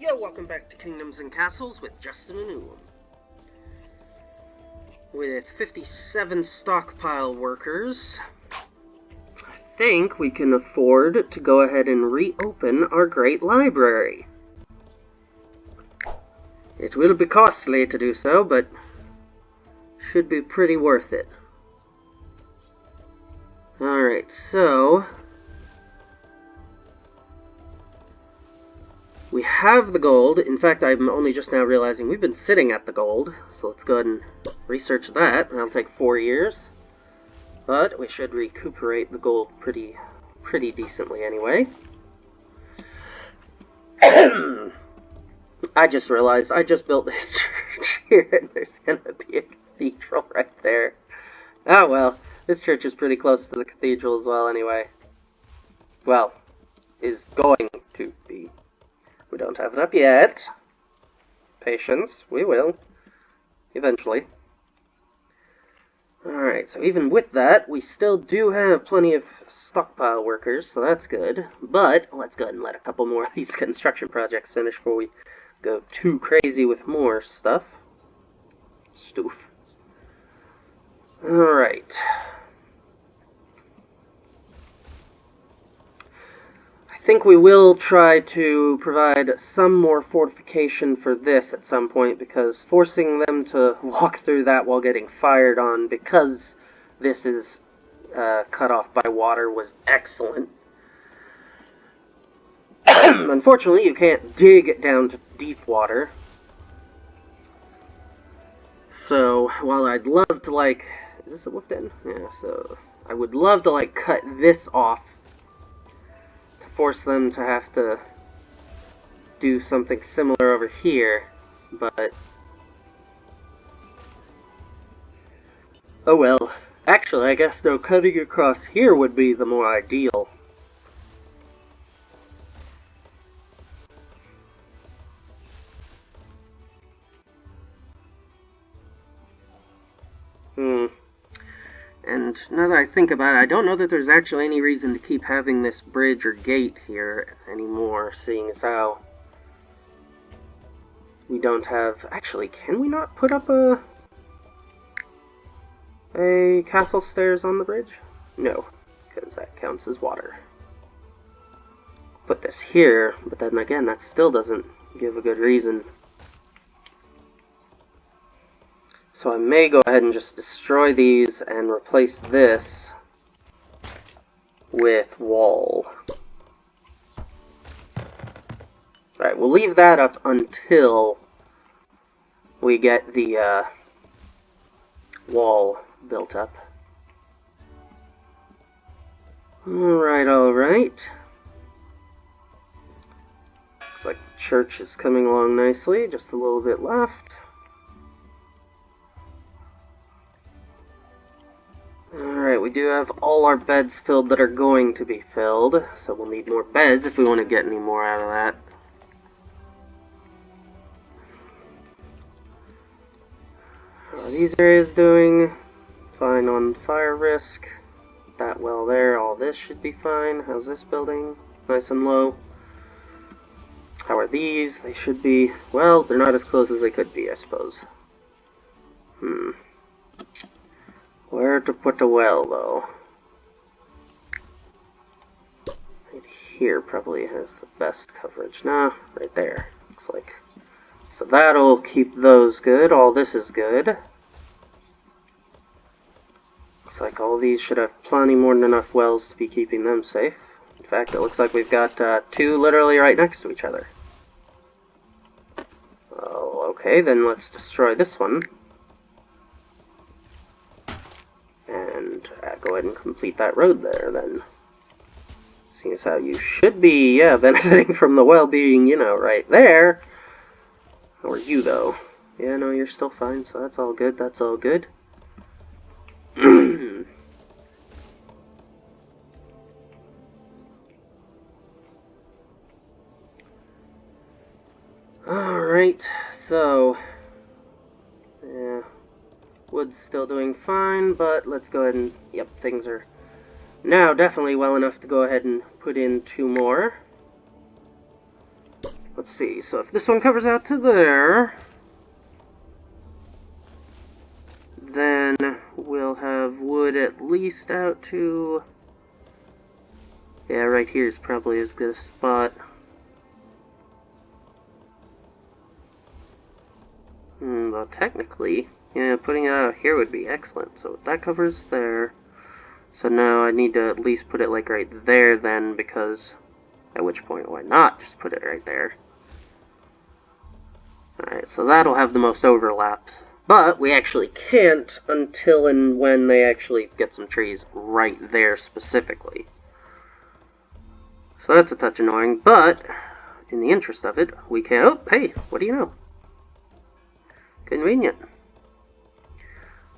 Yo, welcome back to Kingdoms and Castles with Justin and Ulam. With 57 stockpile workers, I think we can afford to go ahead and reopen our great library. It will be costly to do so, but should be pretty worth it. Alright, so we have the gold. In fact, I'm only just now realizing we've been sitting at the gold. So let's go ahead and research that. That'll take 4 years. But we should recuperate the gold pretty decently anyway. I just realized I just built this church here and there's gonna be a cathedral right there. Oh well, this church is pretty close to the cathedral as well anyway. Well, is going to be. We don't have it up yet. Patience, we will. Eventually. Alright, so even with that, we still do have plenty of stockpile workers, so that's good. But, let's go ahead and let a couple more of these construction projects finish before we go too crazy with more stuff. Stoof. Alright. I think we will try to provide some more fortification for this at some point, because forcing them to walk through that while getting fired on because this is cut off by water was excellent. Unfortunately, you can't dig down to deep water. So, while I'd love to, like... Is this a wolf den? Yeah, so... I would love to, like, cut this off force them to have to do something similar over here, but oh well. Actually, I guess no, cutting across here would be the more ideal. And now that I think about it, I don't know that there's actually any reason to keep having this bridge or gate here anymore, seeing as how we don't have... Actually, can we not put up a castle stairs on the bridge? No, because that counts as water. Put this here, but then again, that still doesn't give a good reason. So I may go ahead and just destroy these and replace this with wall. Alright, we'll leave that up until we get the wall built up. Alright, alright. Looks like the church is coming along nicely, just a little bit left. Alright, we do have all our beds filled that are going to be filled, so we'll need more beds if we want to get any more out of that. How are these areas doing? Fine on fire risk. That well there, all this should be fine. How's this building? Nice and low. How are these? They should be, well, they're not as close as they could be, I suppose. Where to put a well, though? Right here probably has the best coverage. Nah, right there, looks like. So that'll keep those good. All this is good. Looks like all these should have plenty more than enough wells to be keeping them safe. In fact, it looks like we've got two literally right next to each other. Oh, okay, then let's destroy this one. And go ahead and complete that road there, then. Seeing as how you should be, yeah, benefiting from the well being, you know, right there. How are you, though? Yeah, no, you're still fine, so that's all good, that's all good. Alright, so... yeah... Wood's still doing fine, but let's go ahead and... Yep, things are now definitely well enough to go ahead and put in 2 more. Let's see. So if this one covers out to there, then we'll have wood at least out to... Yeah, right here is probably as good a spot. Well, technically, yeah, putting it out here would be excellent. So that covers there. So now I need to at least put it like right there then, because at which point why not just put it right there. Alright, so that'll have the most overlap. But we actually can't until and when they actually get some trees right there specifically. So that's a touch annoying, but in the interest of it, we can... Oh, hey, what do you know? Convenient.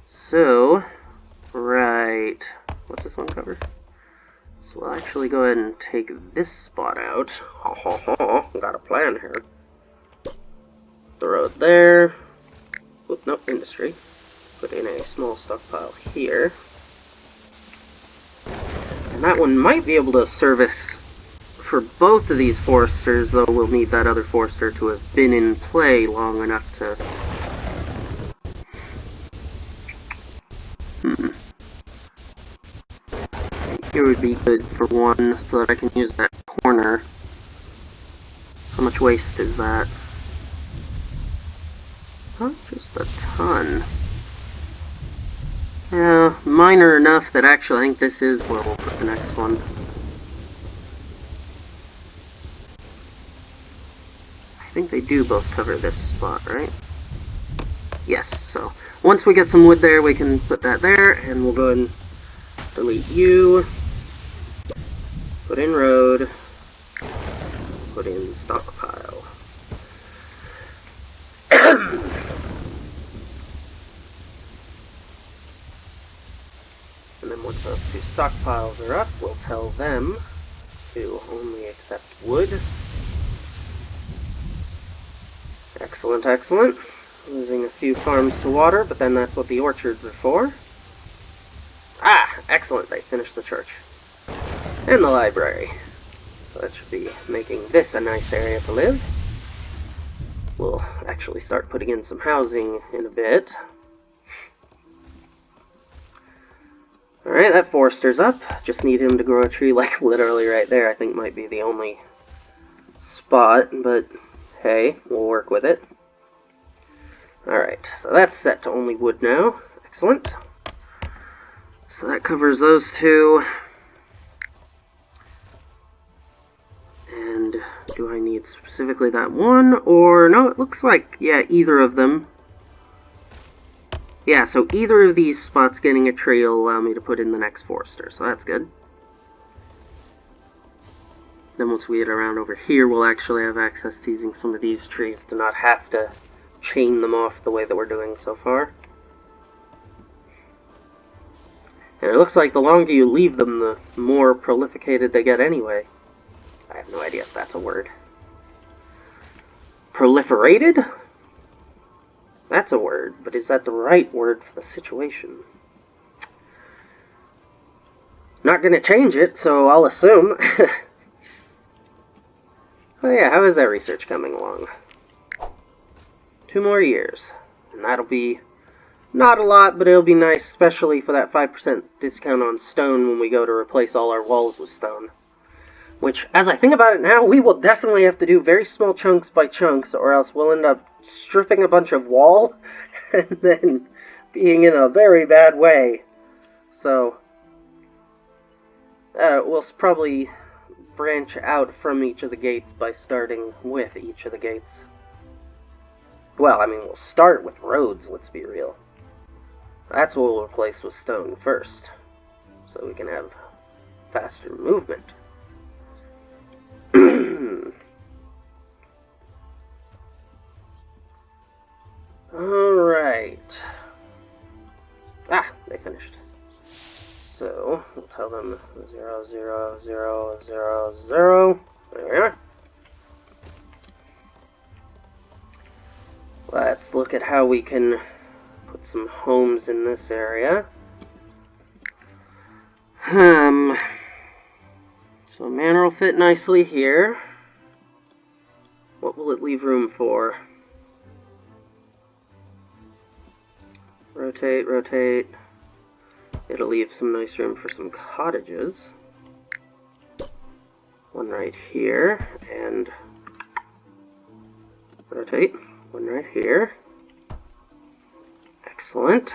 So, right... What's this one cover? So we'll actually go ahead and take this spot out. Ho ho ho, got a plan here. The road there. Oop, nope, industry. Put in a small stockpile here. And that one might be able to service for both of these foresters, though we'll need that other forester to have been in play long enough to... Here would be good for one, so that I can use that corner. How much waste is that? Oh, just a ton. Yeah, minor enough that actually I think this is where we'll put the next one. I think they do both cover this spot, right? Yes, so once we get some wood there, we can put that there, and we'll go ahead and delete you. Put in road. Put in stockpile. And then once those two stockpiles are up, we'll tell them to only accept wood. Excellent, excellent. Losing a few farms to water, but then that's what the orchards are for. Ah, excellent, they finished the church. And the library. So that should be making this a nice area to live. We'll actually start putting in some housing in a bit. Alright, that forester's up. Just need him to grow a tree like literally right there. I think might be the only spot, but hey, we'll work with it. Alright, so that's set to only wood now. Excellent. So that covers those two. And do I need specifically that one? Or, no, it looks like, yeah, either of them. Yeah, so either of these spots getting a tree will allow me to put in the next forester, so that's good. Then once we get around over here, we'll actually have access to using some of these trees to not have to chain them off the way that we're doing so far. And it looks like the longer you leave them, the more prolificated they get anyway. I have no idea if that's a word. Proliferated? That's a word, but is that the right word for the situation? Not gonna change it, so I'll assume. Oh yeah, how is that research coming along? 2 more years. And that'll be not a lot, but it'll be nice, especially for that 5% discount on stone when we go to replace all our walls with stone. Which, as I think about it now, we will definitely have to do very small chunks by chunks, or else we'll end up stripping a bunch of wall, and then being in a very bad way. So, we'll probably branch out from each of the gates by starting with each of the gates. Well, I mean, we'll start with roads, let's be real. That's what we'll replace with stone first, so we can have faster movement. Alright. Ah, they finished. So, we'll tell them 0, 0, 0, 0, 0. There we are. Let's look at how we can put some homes in this area. So manor will fit nicely here. What will leave room for? Rotate, rotate. It'll leave some nice room for some cottages. One right here, and rotate. One right here. Excellent.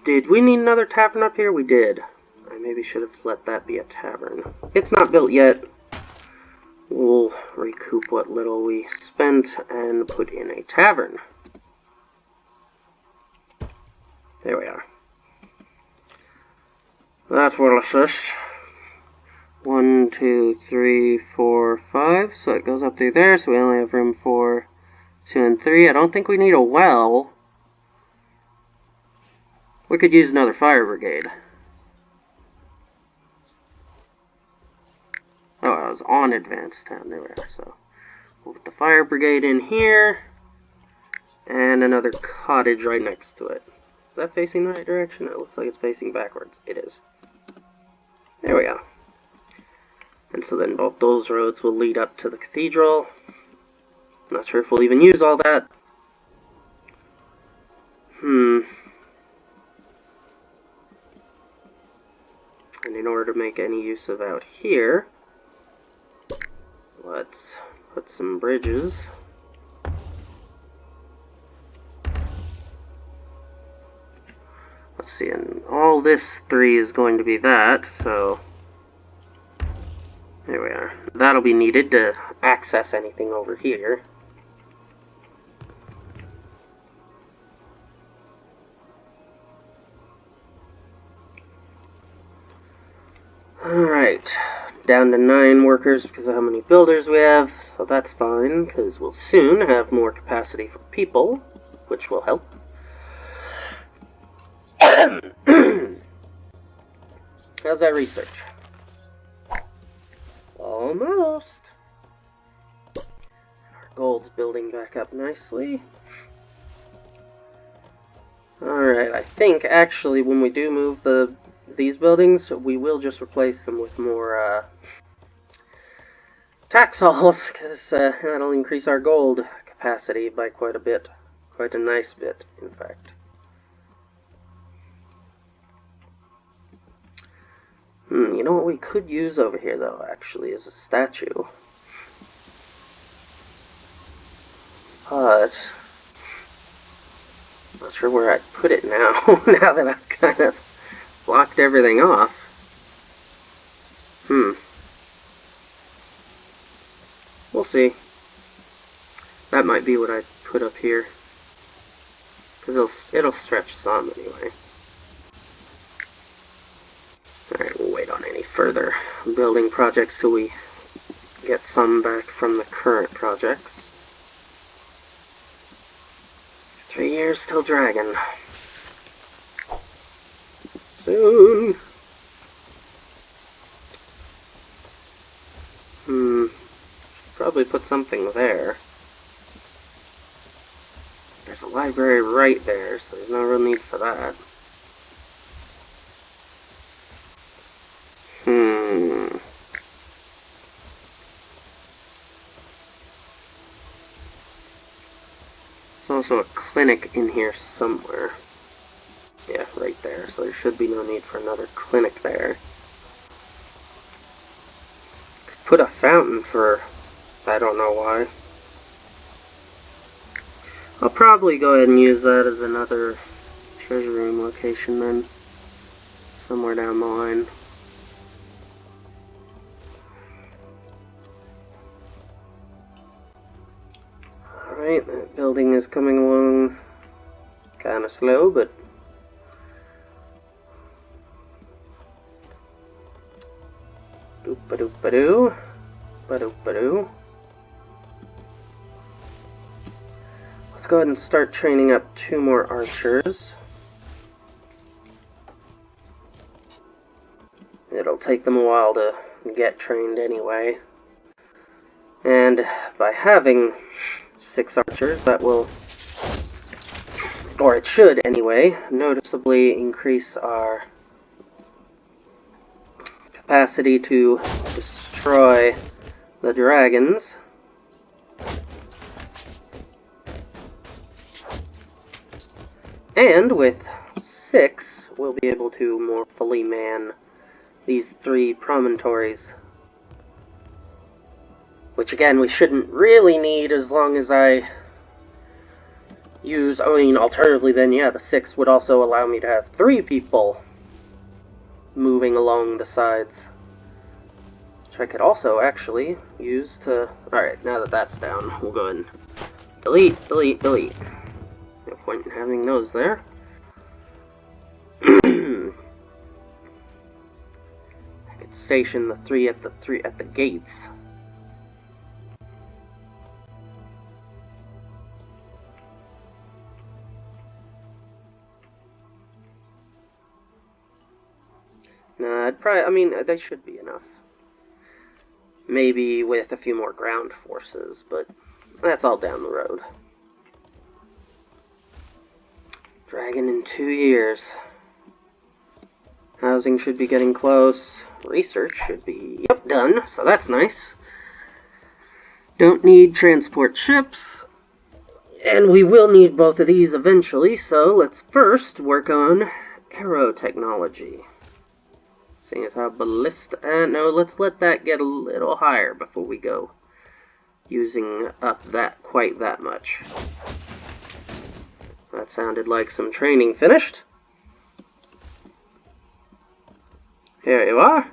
Did we need another tavern up here? We did. I maybe should have let that be a tavern. It's not built yet. We'll recoup what little we spent and put in a tavern. There we are. That will assist. 1, 2, 3, 4, 5. So it goes up through there, so we only have room for 2 and 3. I don't think we need a well. We could use another fire brigade. Oh, I was on Advanced Town. There we are. So we'll put the fire brigade in here. And another cottage right next to it. Is that facing the right direction? It looks like it's facing backwards. It is. There we go. And so then both those roads will lead up to the cathedral. Not sure if we'll even use all that. And in order to make any use of out here, let's put some bridges. Let's see, and all this 3 is going to be that, so there we are. That'll be needed to access anything over here. Alright, down to 9 workers because of how many builders we have, so that's fine, because we'll soon have more capacity for people, which will help. How's that research? Almost. Our gold's building back up nicely. Alright, I think actually when we do move these buildings, we will just replace them with more tax halls, because that'll increase our gold capacity by quite a bit. Quite a nice bit, in fact. You know what we could use over here, though, actually, is a statue. But I'm not sure where I'd put it now, now that I've kind of blocked everything off. We'll see. That might be what I put up here, because it'll stretch some anyway. Alright, we'll wait on any further building projects till we get some back from the current projects. 3 years till Dragon. Soon. Probably put something there. There's a library right there, so there's no real need for that. There's also a clinic in here somewhere. Yeah, right there, so there should be no need for another clinic there. Could put a fountain for I don't know why. I'll probably go ahead and use that as another treasure room location then, somewhere down the line. Alright, that building is coming along kinda slow, but doop-a-doop-a-doo, ba-doop-a-doo. Let's go ahead and start training up 2 more archers. It'll take them a while to get trained anyway. And by having 6 archers, that will, or it should anyway, noticeably increase our capacity to destroy the dragons. And with 6, we'll be able to more fully man these 3 promontories. Which again, we shouldn't really need as long as I use, alternatively then, yeah, the 6 would also allow me to have 3 people moving along the sides. Which I could also actually use to... Alright, now that that's down, we'll go ahead and delete, delete, delete. No point in having those there. I could station the 3 at the gates. Nah, they should be enough. Maybe with a few more ground forces, but that's all down the road. Dragon in 2 years. Housing should be getting close. Research should be, done, so that's nice. Don't need transport ships. And we will need both of these eventually, so let's first work on aero technology. Seeing as how ballista... no, let's let that get a little higher before we go using up quite that much. That sounded like some training finished. Here you are.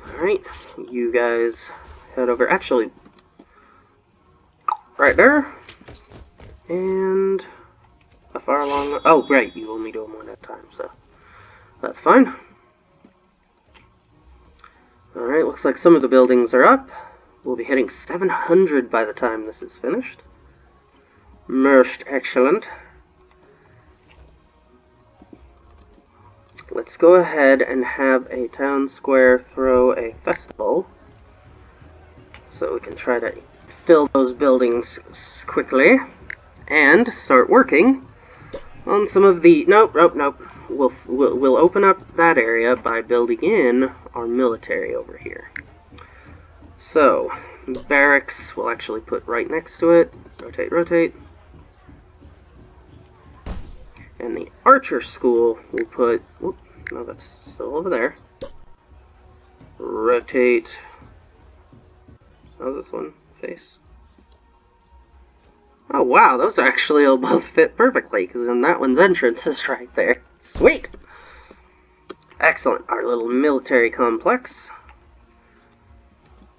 Alright, you guys head over. Actually, right there. And how far along? Oh, right, you only do them one at a time, so that's fine. Alright, looks like some of the buildings are up. We'll be hitting 700 by the time this is finished. Most excellent. Let's go ahead and have a town square throw a festival, so we can try to fill those buildings quickly, and start working on some of the... Nope. We'll open up that area by building in our military over here. So, barracks we'll actually put right next to it. Rotate, rotate. And the archer school we'll put... Whoop, no, that's still over there. Rotate. How's this one face? Oh wow, those actually will both fit perfectly, because then that one's entrance is right there. Sweet! Excellent. Our little military complex.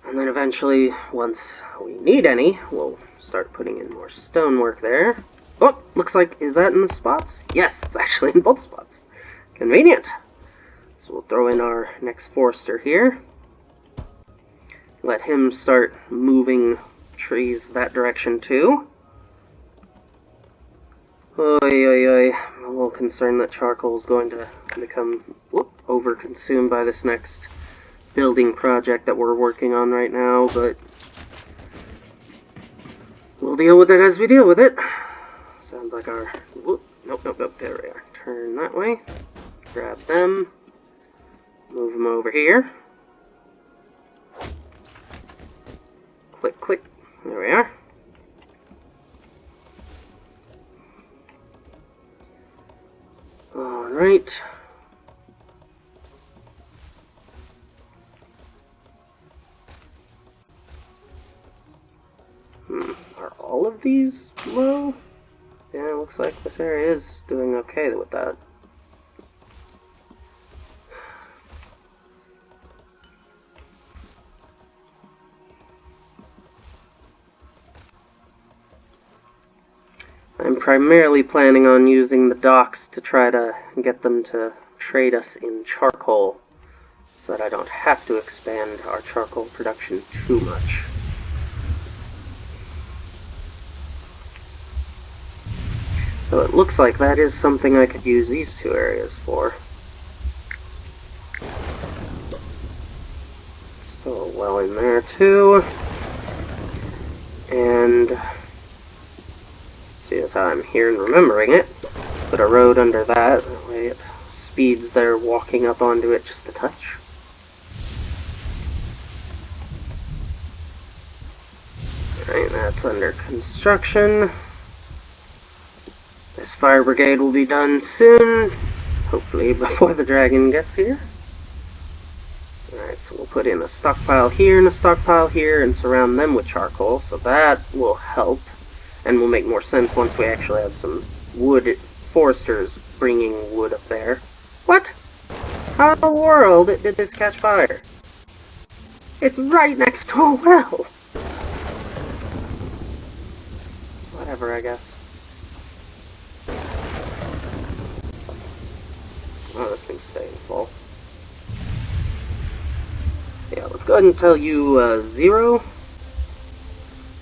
And then eventually, once we need any, we'll start putting in more stonework there. Oh, looks like, is that in the spots? Yes, it's actually in both spots. Convenient. So we'll throw in our next forester here. Let him start moving trees that direction too. Oy, oy, oy. I'm a little concerned that charcoal is going to become over-consumed by this next building project that we're working on right now, but we'll deal with it as we deal with it. Sounds like our... Whoop, nope, there we are. Turn that way. Grab them. Move them over here. Click, click. There we are. Alright. Are all of these low? Yeah, it looks like this area is doing okay with that. I'm primarily planning on using the docks to try to get them to trade us in charcoal, so that I don't have to expand our charcoal production too much. So it looks like that is something I could use these two areas for. So well in there too. And see, that's how I'm here and remembering it. Put a road under that way it speeds their walking up onto it just a touch. Alright, that's under construction. This fire brigade will be done soon, hopefully before the dragon gets here. Alright, so we'll put in a stockpile here and a stockpile here and surround them with charcoal, so that will help and will make more sense once we actually have some wood foresters bringing wood up there. What? How in the world did this catch fire? It's right next to a well! Whatever, I guess. Oh, this thing's staying full. Yeah, let's go ahead and tell you 0.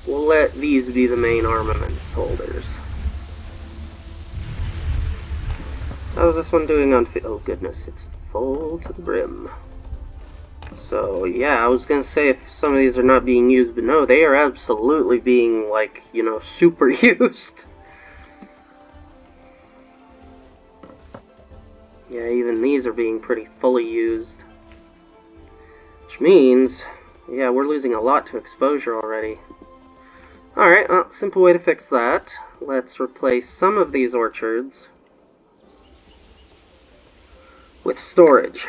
We'll let these be the main armaments holders. How's this one doing on... Oh goodness, it's full to the brim. So, yeah, I was gonna say if some of these are not being used, but no, they are absolutely being, like, you know, super used. Yeah, even these are being pretty fully used. Which means, yeah, we're losing a lot to exposure already. Alright, well, simple way to fix that. Let's replace some of these orchards with storage.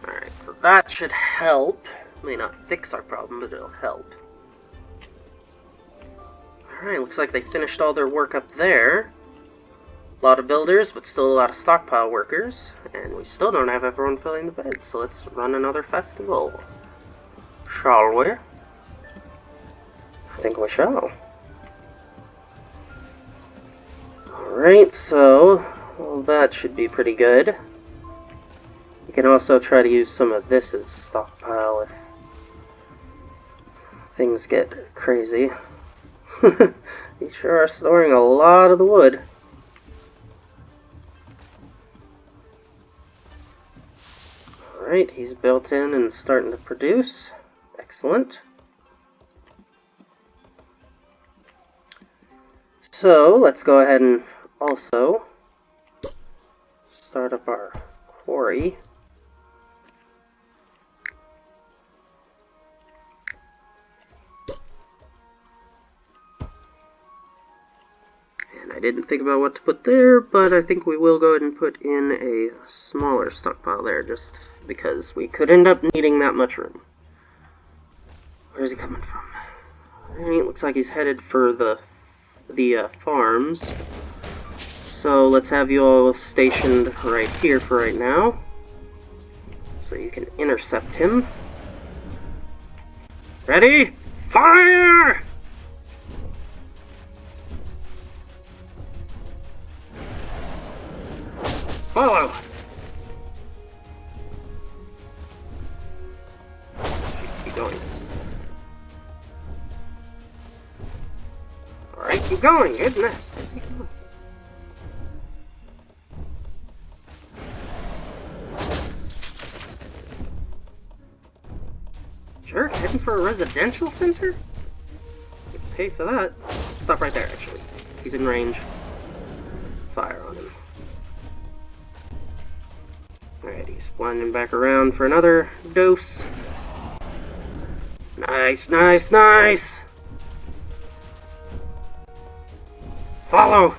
Alright, so that should help. May not fix our problem, but it'll help. Alright, looks like they finished all their work up there. A lot of builders, but still a lot of stockpile workers. And we still don't have everyone filling the beds, so let's run another festival. Shall we? I think we shall. Alright, so well, that should be pretty good. You can also try to use some of this as stockpile if things get crazy. You sure are storing a lot of the wood. Alright, he's built in and starting to produce. Excellent. So, let's go ahead and also start up our quarry. And I didn't think about what to put there, but I think we will go ahead and put in a smaller stockpile there, just because we could end up needing that much room. Where's he coming from? Alright, looks like he's headed for the farms. So let's have you all stationed right here for right now, so you can intercept him. Ready? Fire! Follow! Keep going. Alright, keep going, goodness. Sure, heading for a residential center? You pay for that. Stop right there, actually. He's in range. Fire on him. Alright, he's winding back around for another dose. Nice, nice, nice! Follow!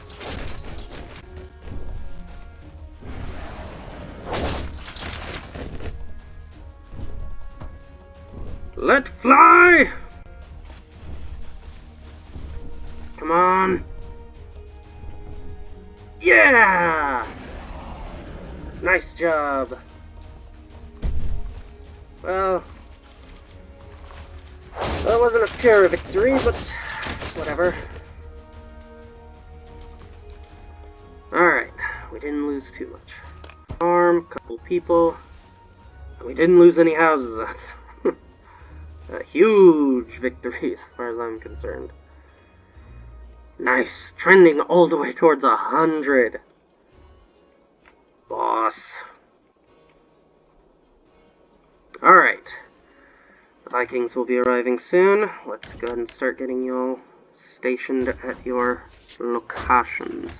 Let fly! Come on! Yeah! Nice job! Well, that wasn't a pure victory, but whatever. Alright, we didn't lose too much. Farm, couple people. We didn't lose any houses. That's a huge victory as far as I'm concerned. Nice, trending all the way towards 100. Boss. Alright. Vikings will be arriving soon. Let's go ahead and start getting you all stationed at your locations.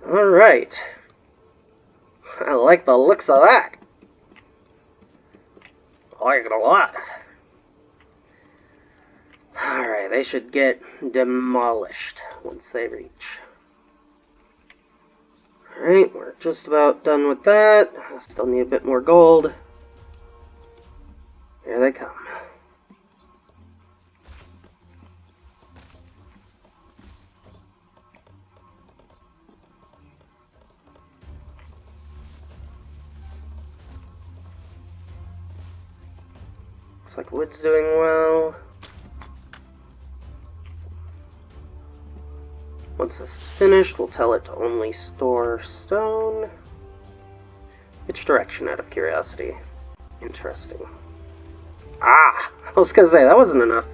Alright. I like the looks of that. I like it a lot. Alright, they should get demolished once they reach. Alright, we're just about done with that. I still need a bit more gold. Here they come. Looks like wood's doing well. Once this is finished, we'll tell it to only store stone. Which direction, out of curiosity? Interesting. Ah! I was gonna say, that wasn't enough.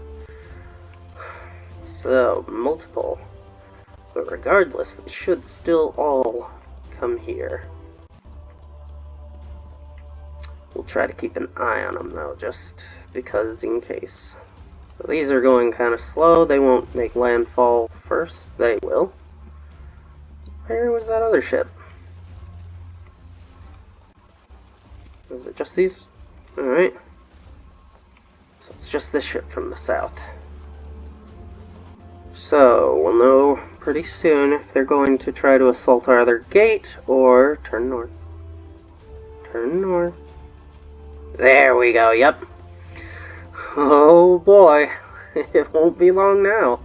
So, multiple. But regardless, they should still all come here. We'll try to keep an eye on them, though, just because in case. So these are going kind of slow. They won't make landfall first. They will. Where was that other ship? Is it just these? Alright. So it's just this ship from the south. So we'll know pretty soon if they're going to try to assault our other gate or turn north. Turn north. There we go, yep. Oh boy, it won't be long now.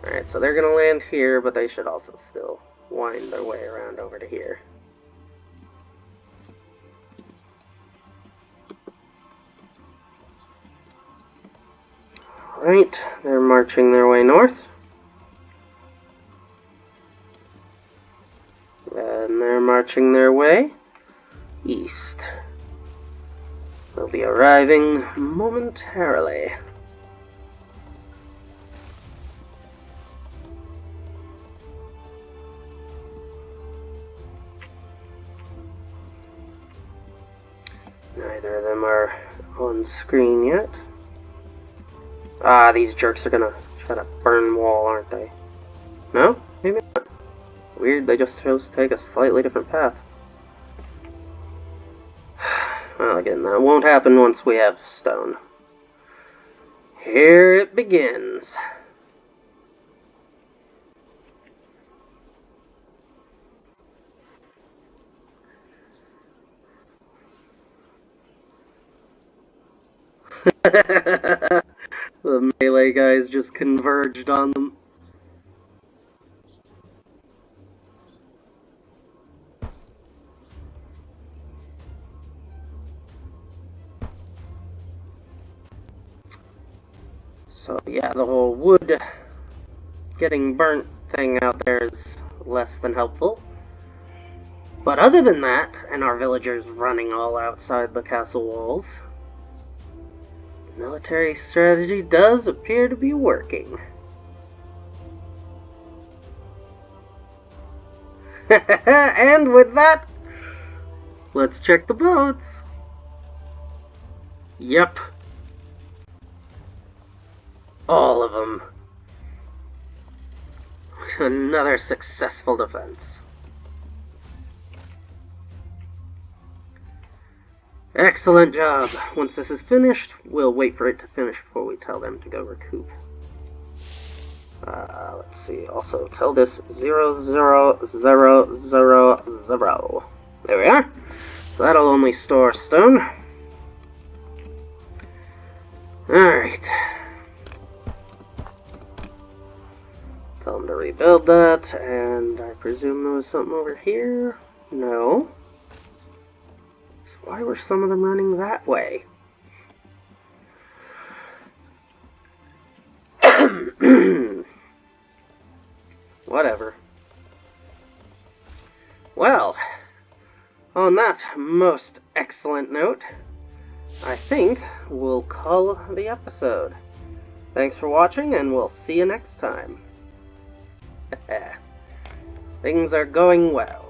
Alright, so they're gonna land here, but they should also still wind their way around over to here. Alright, they're marching their way north. And they're marching their way east. They'll be arriving momentarily. Neither of them are on screen yet. Ah, these jerks are gonna try to burn wall, aren't they? No? Maybe not. Weird, they just chose to take a slightly different path. Well, again, that won't happen once we have stone. Here it begins. The melee guys just converged on them. So yeah, the whole wood getting burnt thing out there is less than helpful. But other than that, and our villagers running all outside the castle walls, military strategy does appear to be working. And with that, let's check the boats. Yep. All of them. Another successful defense. Excellent job. Once this is finished, we'll wait for it to finish before we tell them to go recoup. Let's see. Also, tell this 00000. There we are. So that'll only store stone. Alright. Tell them to rebuild that, and I presume there was something over here? No. So why were some of them running that way? Whatever. Well, on that most excellent note, I think we'll call the episode. Thanks for watching, and we'll see you next time. Things are going well.